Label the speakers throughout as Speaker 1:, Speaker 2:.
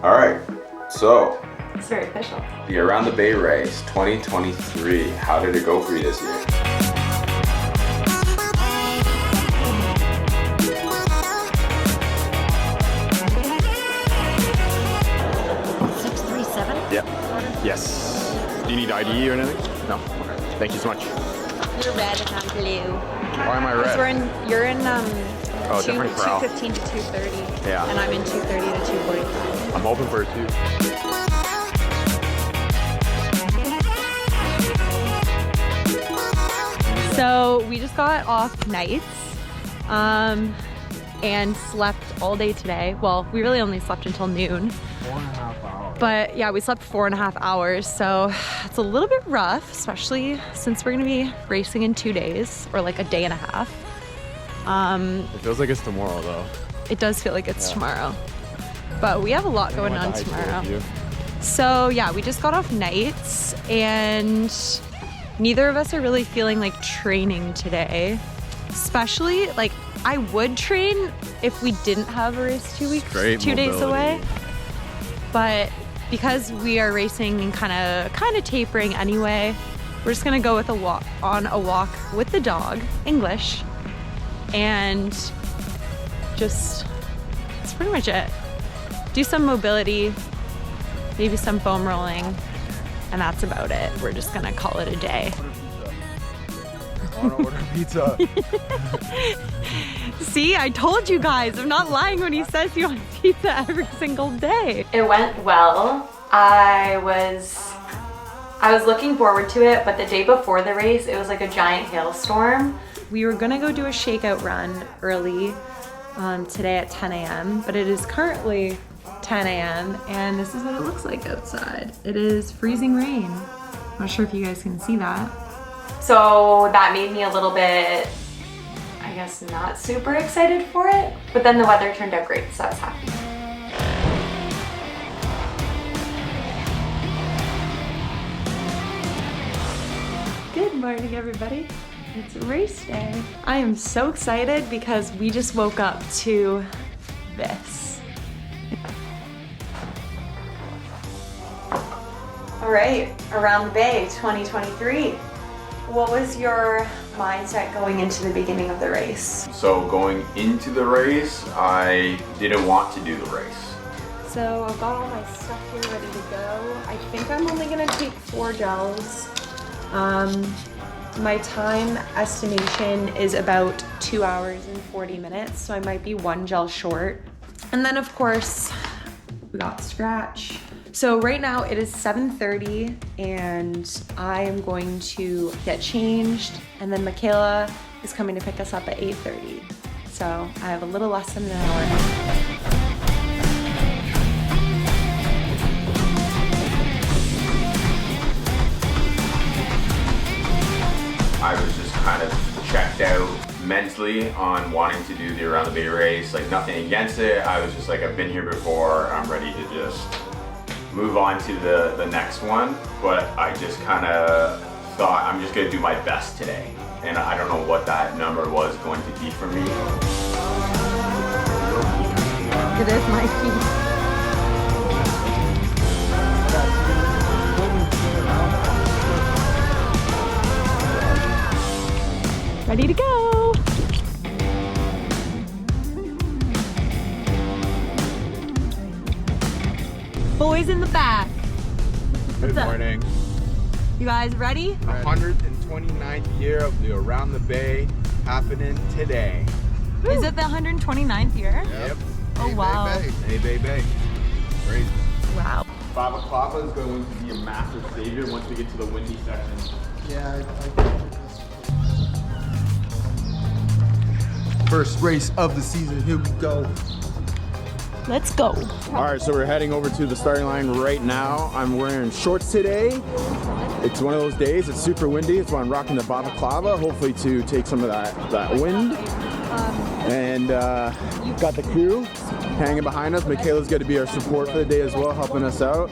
Speaker 1: All right, so
Speaker 2: It's very official.
Speaker 1: the Around the Bay race 2023. How did it go for you this year?
Speaker 3: Yep. Yes. Do you need ID or anything? No? Okay. Thank you so much.
Speaker 2: You're red and I'm blue.
Speaker 3: Why am I red?
Speaker 2: You're in
Speaker 3: different crowd.
Speaker 2: 215 to 230.
Speaker 3: Yeah.
Speaker 2: And I'm in 230 to 245.
Speaker 3: I'm hoping for it too.
Speaker 2: So we just got off nights and slept all day today. Well, we really only slept until noon.
Speaker 3: 4.5 hours.
Speaker 2: But yeah, we slept 4.5 hours. So it's a little bit rough, especially since we're gonna be racing in 2 days or like a day and a half.
Speaker 3: It feels like it's tomorrow though.
Speaker 2: It does feel like it's tomorrow. But we have a lot going on tomorrow. So yeah, we just got off nights and neither of us are really feeling like training today. Especially, like, I would train if we didn't have a race 2 weeks,
Speaker 3: Straight
Speaker 2: 2 days
Speaker 3: mobility.
Speaker 2: away. But because we are racing and kind of tapering anyway, we're just gonna go with a walk with the dog, English, and just, that's pretty much it. Do some mobility, maybe some foam rolling, and that's about it. We're just gonna call it a day.
Speaker 3: I want to order pizza.
Speaker 2: See, I told you guys, I'm not lying when he says he wants pizza every single day. It went well. I was looking forward to it, but the day before the race, it was like a giant hailstorm. We were gonna go do a shakeout run early today at 10 a.m., but it is currently 10 a.m. and this is what it looks like outside. It is freezing rain. Not sure if you guys can see that. So that made me a little bit, I guess, not super excited for it, but then the weather turned out great, so I was happy. Good morning, everybody. It's race day. I am so excited because we just woke up to this. All right, Around the Bay 2023. What was your mindset going into the beginning of the race?
Speaker 1: So going into the race, I didn't want to do the race.
Speaker 2: So I've got all my stuff here ready to go. I think I'm only gonna take 4 gels. My time estimation is about 2 hours and 40 minutes, so I might be 1 gel short. And then of course, we got Scratch. So right now it is 7:30 and I am going to get changed, and then Michaela is coming to pick us up at 8:30. So I have a little less than an hour.
Speaker 1: I was just kind of checked out mentally on wanting to do the Around the Bay race. Like, nothing against it. I was just like, I've been here before. I'm ready to just move on to the next one. But I just kind of thought I'm just gonna do my best today. And I don't know what that number was going to be for me.
Speaker 2: It is my feet. Ready to go. Boys in the back.
Speaker 3: Good
Speaker 2: What's up?
Speaker 3: morning.
Speaker 2: You guys ready?
Speaker 3: 129th year of the Around the Bay happening today.
Speaker 2: Is it the 129th year?
Speaker 3: Yep.
Speaker 2: Oh, wow.
Speaker 3: Hey, Bay. Crazy.
Speaker 2: Wow.
Speaker 3: Balaclava is going to be a massive savior once we get to the windy section.
Speaker 4: Yeah, First race of the season, here we go.
Speaker 2: Let's go.
Speaker 3: All right, so we're heading over to the starting line right now. I'm wearing shorts today. It's one of those days, it's super windy. It's why I'm rocking the balaclava, hopefully to take some of that wind. And got the crew hanging behind us. Michaela's going to be our support for the day as well, helping us out.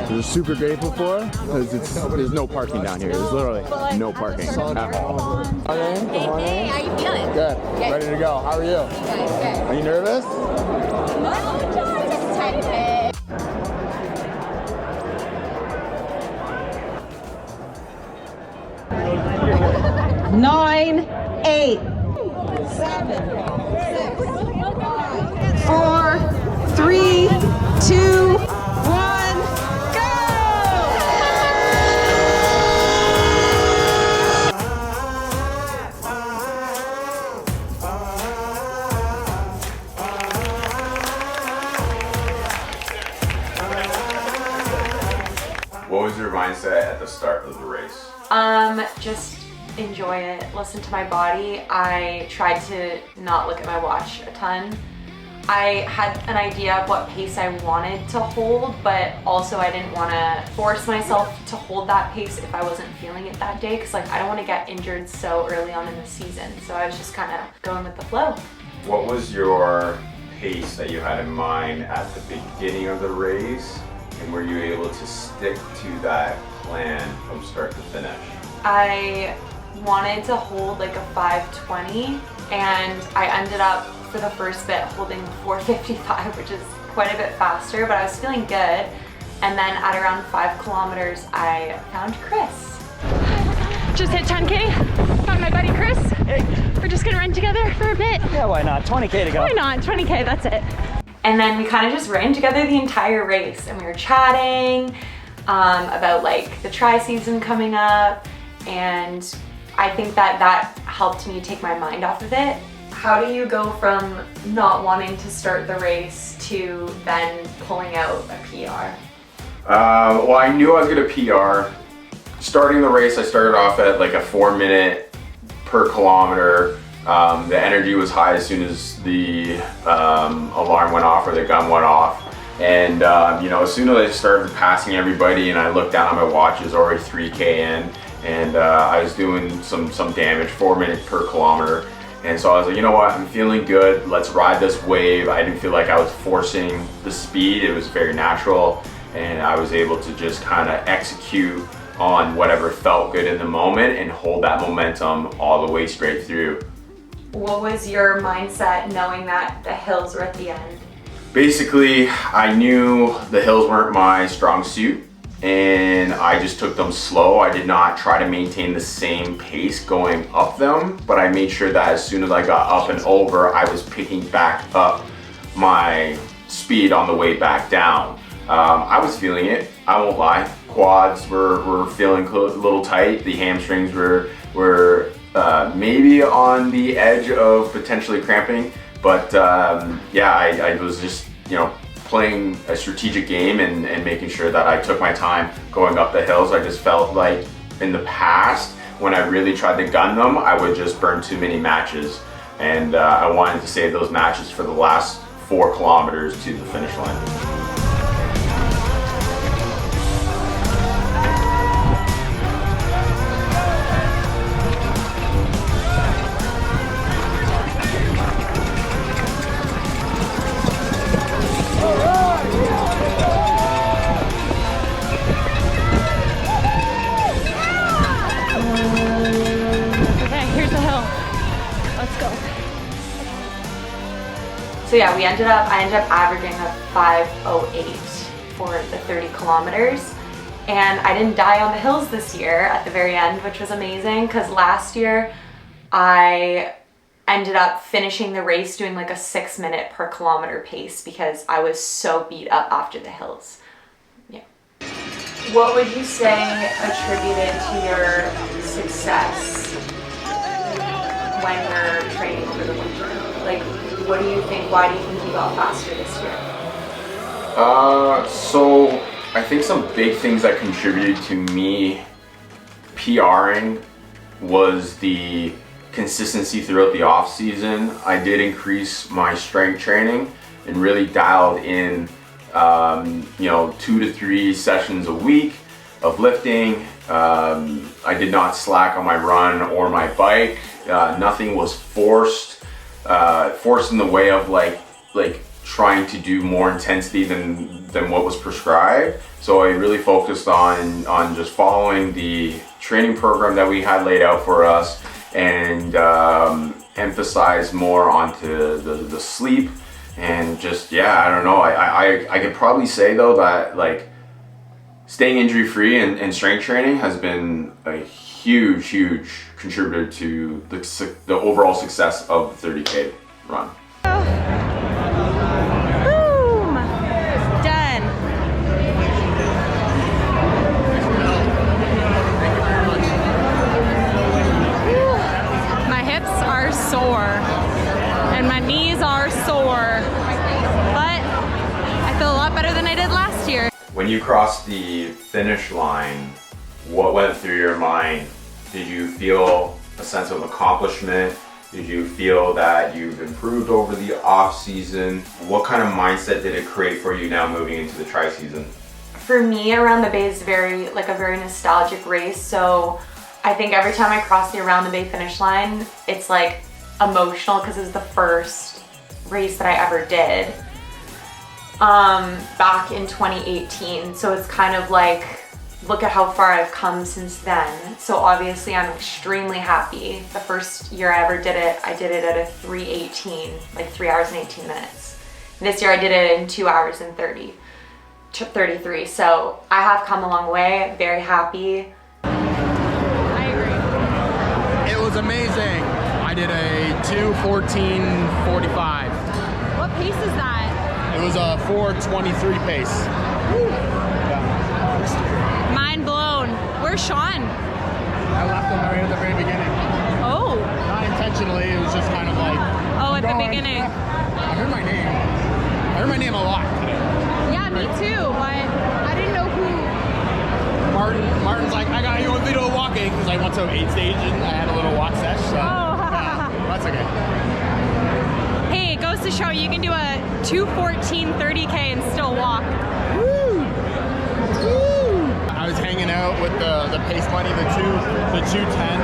Speaker 3: We're super grateful for her because there's no parking down here. There's literally no parking at all.
Speaker 5: Hey, how you feeling?
Speaker 3: Good. Ready to go. How are you?
Speaker 5: Good.
Speaker 3: Are you nervous?
Speaker 5: No, just a tiny bit.
Speaker 6: 9, 8, 7, 6, 4, 3, 2, 1, go!
Speaker 1: What was your mindset at the start of the race?
Speaker 2: Just enjoy it, listen to my body. I tried to not look at my watch a ton. I had an idea of what pace I wanted to hold, but also I didn't want to force myself to hold that pace if I wasn't feeling it that day, because like I don't want to get injured so early on in the season. So I was just kind of going with the flow.
Speaker 1: What was your pace that you had in mind at the beginning of the race, and were you able to stick to that plan from start to finish?
Speaker 2: I wanted to hold like a 5:20, and I ended up for the first bit holding 4:55, which is quite a bit faster, but I was feeling good. And then at around 5 kilometers, I found Chris.
Speaker 7: Just hit 10K, found my buddy Chris. Hey. We're just gonna run together for a bit.
Speaker 8: Yeah, why not? 20K to go.
Speaker 7: Why not? 20K, that's it.
Speaker 2: And then we kind of just ran together the entire race, and we were chatting about like the tri-season coming up, and I think that helped me take my mind off of it. How do you go from not wanting to start the race to then pulling out a PR?
Speaker 1: Well, I knew I was gonna PR. Starting the race, I started off at like a 4-minute per kilometer. The energy was high as soon as the alarm went off or the gun went off. And you know, as soon as I started passing everybody and I looked down at my watch, it was already 3K in, and I was doing some damage, 4 minutes per kilometer. And so I was like, you know what, I'm feeling good, let's ride this wave. I didn't feel like I was forcing the speed, it was very natural, and I was able to just kind of execute on whatever felt good in the moment and hold that momentum all the way straight through.
Speaker 2: What was your mindset knowing that the hills were at the end?
Speaker 1: Basically, I knew the hills weren't my strong suit, and I just took them slow. I did not try to maintain the same pace going up them, but I made sure that as soon as I got up and over, I was picking back up my speed on the way back down. I was feeling it, I won't lie. Quads were feeling a little tight. The hamstrings were maybe on the edge of potentially cramping, but yeah, I was just, you know, playing a strategic game and making sure that I took my time going up the hills. I just felt like in the past, when I really tried to gun them, I would just burn too many matches. And I wanted to save those matches for the last 4 kilometers to the finish line.
Speaker 2: So yeah, I ended up averaging a 5:08 for the 30 kilometers. And I didn't die on the hills this year at the very end, which was amazing, because last year I ended up finishing the race doing like a 6-minute per kilometer pace because I was so beat up after the hills. Yeah. What would you say attributed to your success when you're training over the winter? Like, what do you think, why do you think you got faster this year?
Speaker 1: So I think some big things that contributed to me PRing was the consistency throughout the off season. I did increase my strength training and really dialed in, you know, 2 to 3 sessions a week of lifting. I did not slack on my run or my bike. Nothing was forced in the way of like trying to do more intensity than what was prescribed. So I really focused on just following the training program that we had laid out for us, and emphasize more onto the sleep, and just, yeah, I don't know. I could probably say though that like staying injury free and strength training has been a huge contributed to the overall success of the 30K run?
Speaker 2: Boom! Done. My hips are sore and my knees are sore, but I feel a lot better than I did last year.
Speaker 1: When you crossed the finish line, what went through your mind? Did you feel a sense of accomplishment? Did you feel that you've improved over the off season? What kind of mindset did it create for you now moving into the tri-season?
Speaker 2: For me, Around the Bay is a very nostalgic race. So I think every time I cross the Around the Bay finish line, it's like emotional because it was the first race that I ever did back in 2018. So it's kind of like, look at how far I've come since then. So obviously I'm extremely happy. The first year I ever did it, I did it at a 3:18, like 3 hours and 18 minutes. This year I did it in 2 hours and 33. So I have come a long way, very happy. I agree.
Speaker 3: It was amazing. I did a 2:14:45.
Speaker 2: What pace is that?
Speaker 3: It was a 4:23 pace.
Speaker 2: Mind blown. Where's Sean?
Speaker 3: I left him right at the very beginning.
Speaker 2: Oh.
Speaker 3: Not intentionally, it was just kind of like...
Speaker 2: Oh, at the beginning.
Speaker 3: I heard my name. I heard my name a lot today.
Speaker 2: Yeah, me too, but I didn't know who.
Speaker 3: Martin's like, I got you a video walking, because I went to 8 stage and I had a little walk sesh, so that's okay.
Speaker 2: Hey, it goes to show you can do a 2:14 30K and still walk.
Speaker 3: I was hanging out with the pace bunny, the 210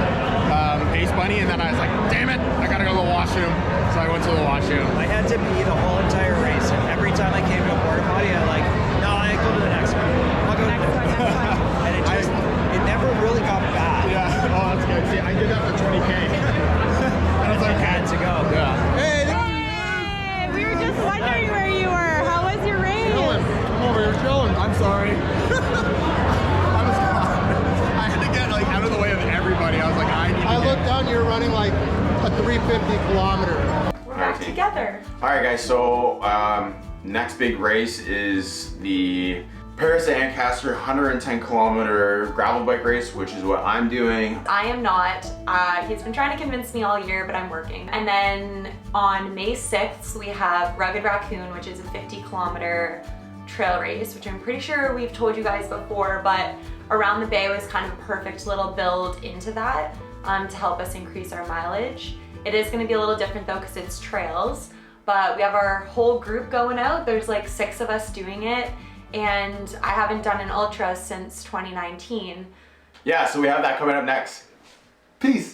Speaker 3: pace bunny, and then I was like, damn it, I gotta go to the washroom. So I went to the washroom.
Speaker 8: I had to pee the whole entire race, and every time I came to a porta potty, I like, no, I go to the next one. I'll go to the next one. And it never really got bad.
Speaker 3: Yeah, oh, that's good. See, I did that for 20K. I was like,
Speaker 8: had to go.
Speaker 3: Yeah. Hey,
Speaker 2: We were just wondering where you were. How was your race?
Speaker 3: chilling. I'm over here chilling. I'm sorry. I had to get like out of the way of everybody. I was like, I looked down, you're running like a 350 kilometer.
Speaker 2: We're back together.
Speaker 1: All right, guys, so next big race is the Paris to Ancaster 110 kilometer gravel bike race, which is what I'm doing.
Speaker 2: I am not. He's been trying to convince me all year, but I'm working. And then on May 6th, we have Rugged Raccoon, which is a 50 kilometer trail race, which I'm pretty sure we've told you guys before, but Around the Bay was kind of a perfect little build into that to help us increase our mileage. It is gonna be a little different though, because it's trails, but we have our whole group going out. There's like 6 of us doing it, and I haven't done an ultra since 2019.
Speaker 1: Yeah, so we have that coming up next. Peace.